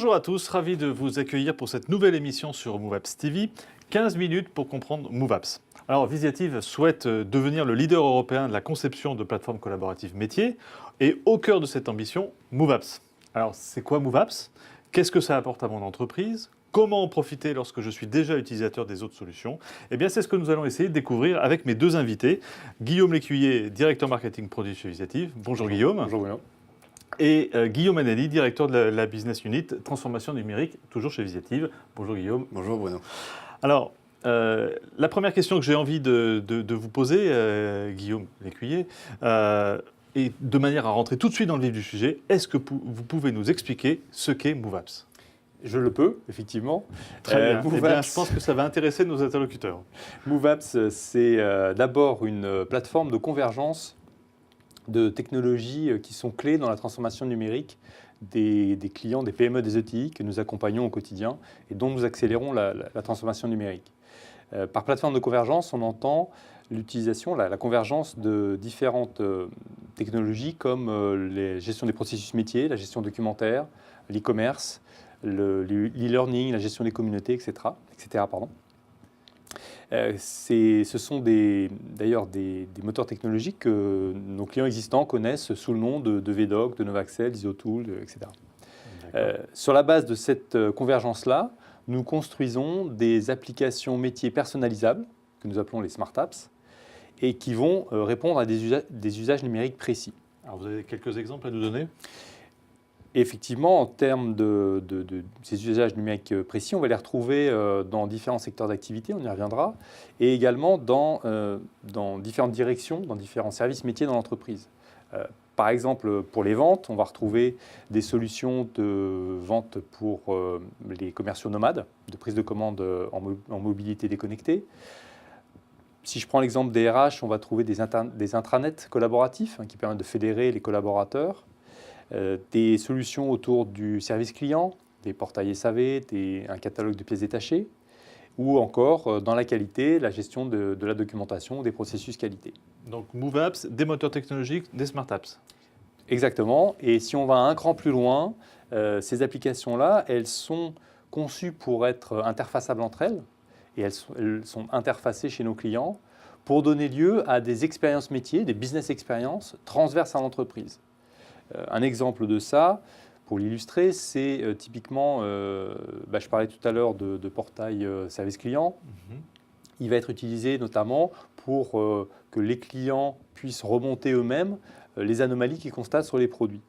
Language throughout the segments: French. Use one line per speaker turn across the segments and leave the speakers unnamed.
Bonjour à tous, ravi de vous accueillir pour cette nouvelle émission sur MoveApps TV. 15 minutes pour comprendre MoveApps. Alors, Visiative souhaite devenir le leader européen de la conception de plateformes collaboratives métiers. Et au cœur de cette ambition, MoveApps. Alors, c'est quoi MoveApps? Qu'est-ce que ça apporte à mon entreprise? Comment en profiter lorsque je suis déjà utilisateur des autres solutions? Eh bien, c'est ce que nous allons essayer de découvrir avec mes deux invités. Guillaume Lécuyer, directeur marketing produit chez Visiative. Bonjour Guillaume.
Bonjour Bruno.
Et Guillaume Anelli, directeur de la business unit transformation numérique, toujours chez Visiative. Bonjour Guillaume.
Bonjour Bruno.
Alors, la première question que j'ai envie de vous poser, Guillaume Lécuyer, et de manière à rentrer tout de suite dans le vif du sujet, est-ce que vous pouvez nous expliquer ce qu'est MoveApps?
Je le peux, effectivement.
Très bien. Eh bien, je pense que ça va intéresser nos interlocuteurs.
MoveApps, c'est d'abord une plateforme de convergence de technologies qui sont clés dans la transformation numérique des clients, des PME, des ETI que nous accompagnons au quotidien et dont nous accélérons la transformation numérique. Par plateforme de convergence, on entend l'utilisation, la convergence de différentes technologies comme la gestion des processus métiers, la gestion documentaire, l'e-commerce, l'e-learning, la gestion des communautés, etc. Pardon. Ce sont d'ailleurs des moteurs technologiques que nos clients existants connaissent sous le nom de VDoc, de Novaxel, d'IsoTool, etc. Sur la base de cette convergence-là, nous construisons des applications métiers personnalisables, que nous appelons les Smart Apps, et qui vont répondre à des usages numériques précis.
Alors vous avez quelques exemples à nous donner?
Effectivement, en termes de ces usages numériques précis, on va les retrouver dans différents secteurs d'activité, on y reviendra, et également dans différentes directions, dans différents services métiers dans l'entreprise. Par exemple, pour les ventes, on va retrouver des solutions de vente pour les commerciaux nomades, de prise de commande en mobilité déconnectée. Si je prends l'exemple des RH, on va trouver des intranets collaboratifs qui permettent de fédérer les collaborateurs. Des solutions autour du service client, des portails SAV, un catalogue de pièces détachées, ou encore dans la qualité, la gestion de la documentation, des processus qualité.
Donc MoveApps, des moteurs technologiques, des Smart Apps.
Exactement. Et si on va un cran plus loin, ces applications-là, elles sont conçues pour être interfaçables entre elles, et elles sont interfacées chez nos clients pour donner lieu à des expériences métiers, des business experiences transverses à l'entreprise. Un exemple de ça, pour l'illustrer, c'est typiquement, je parlais tout à l'heure de portail service client. Il va être utilisé notamment pour que les clients puissent remonter eux-mêmes les anomalies qu'ils constatent sur les produits.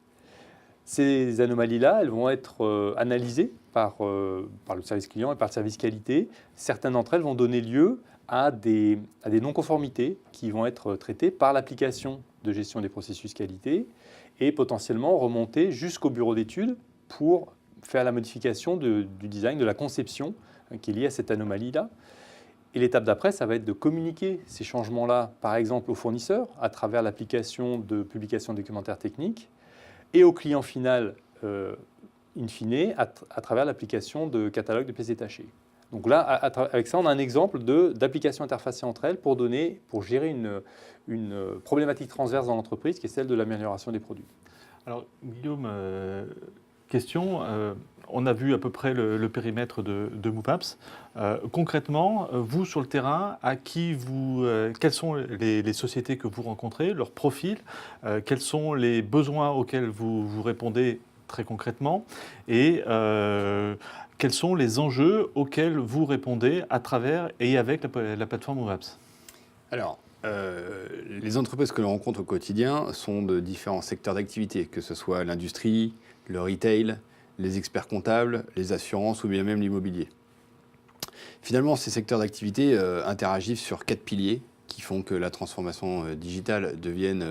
Ces anomalies-là, elles vont être analysées par le service client et par le service qualité. Certaines d'entre elles vont donner lieu à des non-conformités qui vont être traitées par l'application de gestion des processus qualité et potentiellement remonter jusqu'au bureau d'études pour faire la modification du design, de la conception qui est liée à cette anomalie-là. Et l'étape d'après, ça va être de communiquer ces changements-là, par exemple, aux fournisseurs à travers l'application de publication documentaire technique et au client final, in fine, à travers l'application de catalogue de pièces détachées. Donc là, avec ça, on a un exemple d'application interfacée entre elles pour gérer une problématique transverse dans l'entreprise qui est celle de l'amélioration des produits.
Alors Guillaume, question, on a vu à peu près le périmètre de MoveApps. Concrètement, vous sur le terrain, quelles sont les sociétés que vous rencontrez, leur profil, quels sont les besoins auxquels vous répondez très concrètement et quels sont les enjeux auxquels vous répondez à travers et avec la plateforme MoveApps?
Alors, les entreprises que l'on rencontre au quotidien sont de différents secteurs d'activité, que ce soit l'industrie, le retail, les experts comptables, les assurances ou bien même l'immobilier. Finalement, ces secteurs d'activité interagissent sur 4 piliers qui font que la transformation digitale devienne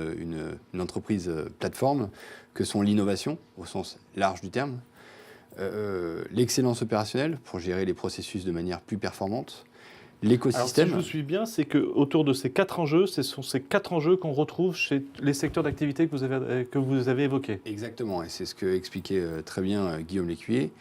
une entreprise plateforme, que sont l'innovation, au sens large du terme, l'excellence opérationnelle, pour gérer les processus de manière plus performante, l'écosystème.
Alors, si je vous suis bien, c'est qu'autour de ces 4 enjeux, ce sont ces 4 enjeux qu'on retrouve chez les secteurs d'activité que vous avez évoqués.
Exactement, et c'est ce que expliquait très bien Guillaume Lécuyer.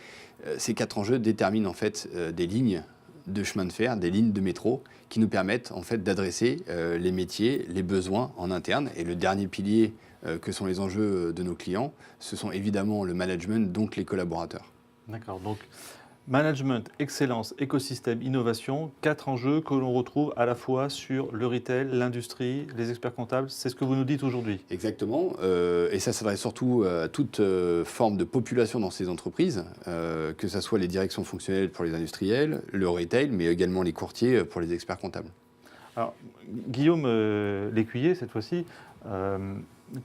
Ces 4 enjeux déterminent en fait des lignes de chemin de fer, des lignes de métro qui nous permettent en fait d'adresser les métiers, les besoins en interne. Et le dernier pilier que sont les enjeux de nos clients, ce sont évidemment le management, donc les collaborateurs.
D'accord, donc management, excellence, écosystème, innovation, 4 enjeux que l'on retrouve à la fois sur le retail, l'industrie, les experts comptables. C'est ce que vous nous dites aujourd'hui.
Exactement, et ça s'adresse surtout à toute forme de population dans ces entreprises, que ce soit les directions fonctionnelles pour les industriels, le retail, mais également les courtiers pour les experts comptables.
Alors, Guillaume Lécuyer, cette fois-ci,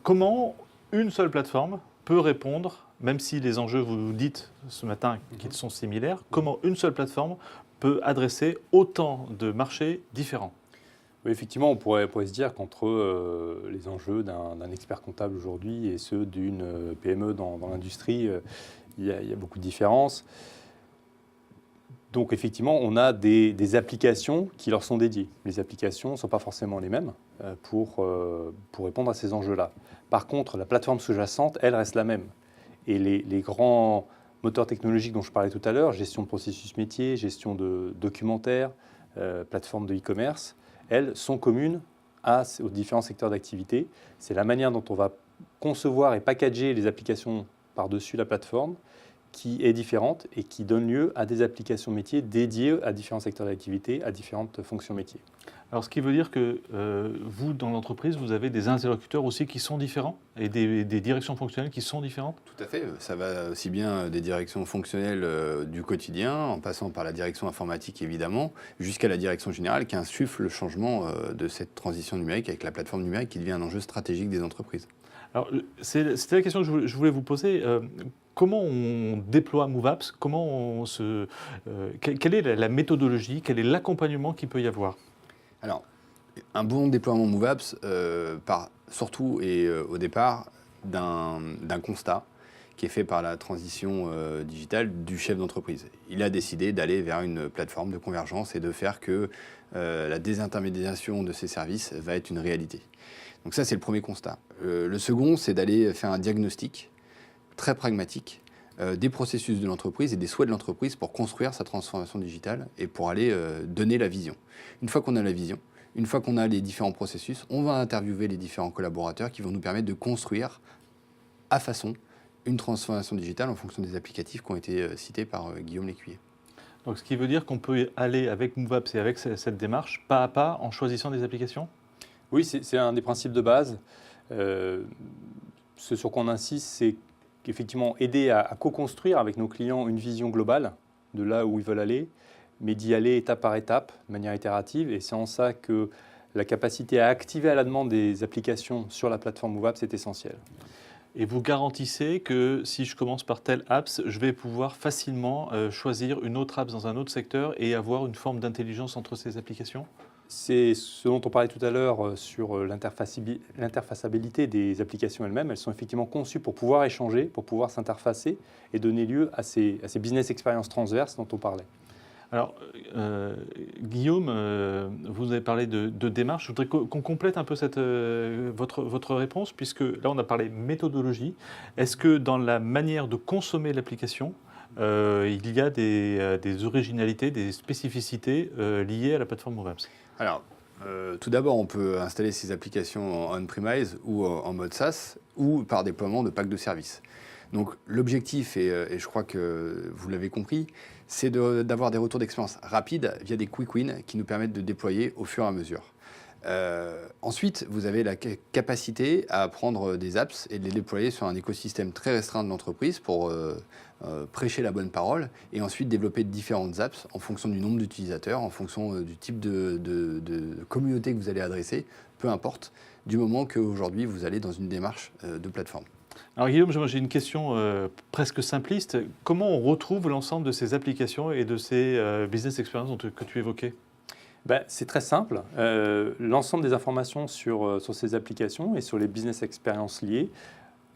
comment une seule plateforme peut répondre, même si les enjeux, vous nous dites ce matin qu'ils sont similaires, comment une seule plateforme peut adresser autant de marchés différents?
Oui, effectivement, on pourrait se dire qu'entre les enjeux d'un expert comptable aujourd'hui et ceux d'une PME dans l'industrie, il y a beaucoup de différences. Donc effectivement, on a des applications qui leur sont dédiées. Les applications ne sont pas forcément les mêmes pour répondre à ces enjeux-là. Par contre, la plateforme sous-jacente, elle reste la même. Et les grands moteurs technologiques dont je parlais tout à l'heure, gestion de processus métier, gestion de documentaire, plateforme de e-commerce, elles sont communes aux différents secteurs d'activité. C'est la manière dont on va concevoir et packager les applications par-dessus la plateforme qui est différente et qui donne lieu à des applications métiers dédiées à différents secteurs d'activité, à différentes fonctions métiers.
Alors, ce qui veut dire que vous, dans l'entreprise, vous avez des interlocuteurs aussi qui sont différents et des directions fonctionnelles qui sont différentes?
Tout à fait, ça va aussi bien des directions fonctionnelles du quotidien, en passant par la direction informatique évidemment, jusqu'à la direction générale qui insuffle le changement de cette transition numérique avec la plateforme numérique qui devient un enjeu stratégique des entreprises.
Alors, c'était la question que je voulais vous poser. Comment on déploie MoveApps? Quelle est la méthodologie? Quel est l'accompagnement qu'il peut y avoir?
Alors, un bon déploiement MoveApps part surtout et au départ d'un constat qui est fait par la transition digitale du chef d'entreprise. Il a décidé d'aller vers une plateforme de convergence et de faire que la désintermédiation de ses services va être une réalité. Donc ça, c'est le premier constat. Le second, c'est d'aller faire un diagnostic très pragmatique des processus de l'entreprise et des souhaits de l'entreprise pour construire sa transformation digitale et pour aller donner la vision. Une fois qu'on a la vision, une fois qu'on a les différents processus, on va interviewer les différents collaborateurs qui vont nous permettre de construire à façon une transformation digitale en fonction des applicatifs qui ont été cités par Guillaume Lécuyer.
Donc, ce qui veut dire qu'on peut aller avec MoveApps et avec cette démarche pas à pas en choisissant des applications?
Oui, c'est un des principes de base. Ce sur quoi on insiste, c'est qu'effectivement aider à co-construire avec nos clients une vision globale de là où ils veulent aller, mais d'y aller étape par étape, de manière itérative. Et c'est en ça que la capacité à activer à la demande des applications sur la plateforme MoveApps est essentielle.
Et vous garantissez que si je commence par telle apps, je vais pouvoir facilement choisir une autre app dans un autre secteur et avoir une forme d'intelligence entre ces applications?
C'est ce dont on parlait tout à l'heure sur l'interfaçabilité des applications elles-mêmes. Elles sont effectivement conçues pour pouvoir échanger, pour pouvoir s'interfacer et donner lieu à ces business expériences transverses dont on parlait.
Alors, Guillaume, vous avez parlé de démarche. Je voudrais qu'on complète un peu votre réponse, puisque là, on a parlé méthodologie. Est-ce que dans la manière de consommer l'application, il y a des originalités, des spécificités liées à la plateforme MoveApps?
Alors, tout d'abord, on peut installer ces applications en on-premise ou en mode SaaS ou par déploiement de packs de services. Donc l'objectif, et je crois que vous l'avez compris, c'est d'avoir des retours d'expérience rapides via des quick wins qui nous permettent de déployer au fur et à mesure. Ensuite, vous avez la capacité à prendre des apps et de les déployer sur un écosystème très restreint de l'entreprise pour prêcher la bonne parole et ensuite développer différentes apps en fonction du nombre d'utilisateurs, en fonction du type de communauté que vous allez adresser, peu importe, du moment qu'aujourd'hui vous allez dans une démarche de plateforme.
Alors Guillaume, j'ai une question presque simpliste. Comment on retrouve l'ensemble de ces applications et de ces business experiences que tu évoquais?
C'est très simple. L'ensemble des informations sur ces applications et sur les business experiences liées,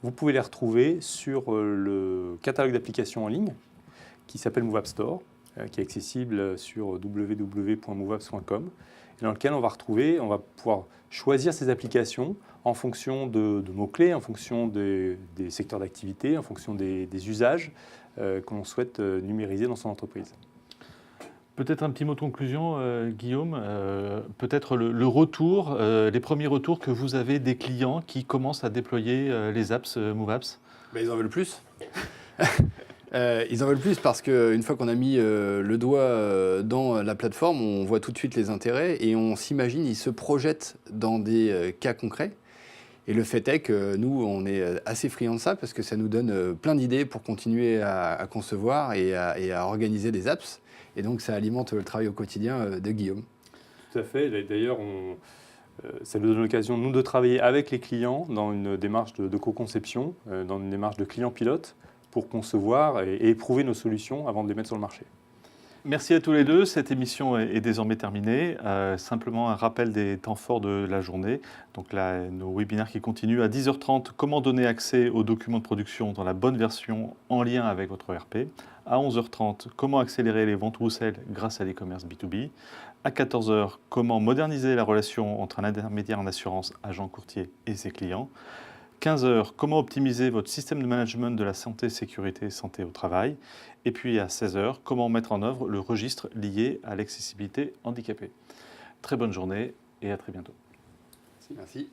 vous pouvez les retrouver sur le catalogue d'applications en ligne qui s'appelle MoveApp Store, qui est accessible sur www.moveapps.com, dans lequel on va pouvoir choisir ces applications en fonction de mots-clés, en fonction des secteurs d'activité, en fonction des usages qu'on souhaite numériser dans son entreprise.
Peut-être un petit mot de conclusion, Guillaume. Peut-être le retour, les premiers retours que vous avez des clients qui commencent à déployer les apps MoveApps.
Ils en veulent plus. Ils en veulent plus parce qu'une fois qu'on a mis le doigt dans la plateforme, on voit tout de suite les intérêts et on s'imagine, ils se projettent dans des cas concrets. Et le fait est que nous, on est assez friands de ça parce que ça nous donne plein d'idées pour continuer à concevoir et à organiser des apps. Et donc, ça alimente le travail au quotidien de Guillaume.
Tout à fait. D'ailleurs, ça nous donne l'occasion, nous, de travailler avec les clients dans une démarche de co-conception, dans une démarche de client pilote, pour concevoir et éprouver nos solutions avant de les mettre sur le marché.
Merci à tous les deux. Cette émission est désormais terminée. Simplement un rappel des temps forts de la journée. Donc là, nos webinaires qui continuent à 10h30. Comment donner accès aux documents de production dans la bonne version en lien avec votre ERP. À 11h30, comment accélérer les ventes Roussel grâce à l'e-commerce B2B. À 14h, comment moderniser la relation entre un intermédiaire en assurance, agent courtier et ses clients. 15h, comment optimiser votre système de management de la santé, sécurité et santé au travail. Et puis à 16h, comment mettre en œuvre le registre lié à l'accessibilité handicapée. Très bonne journée et à très bientôt.
Merci.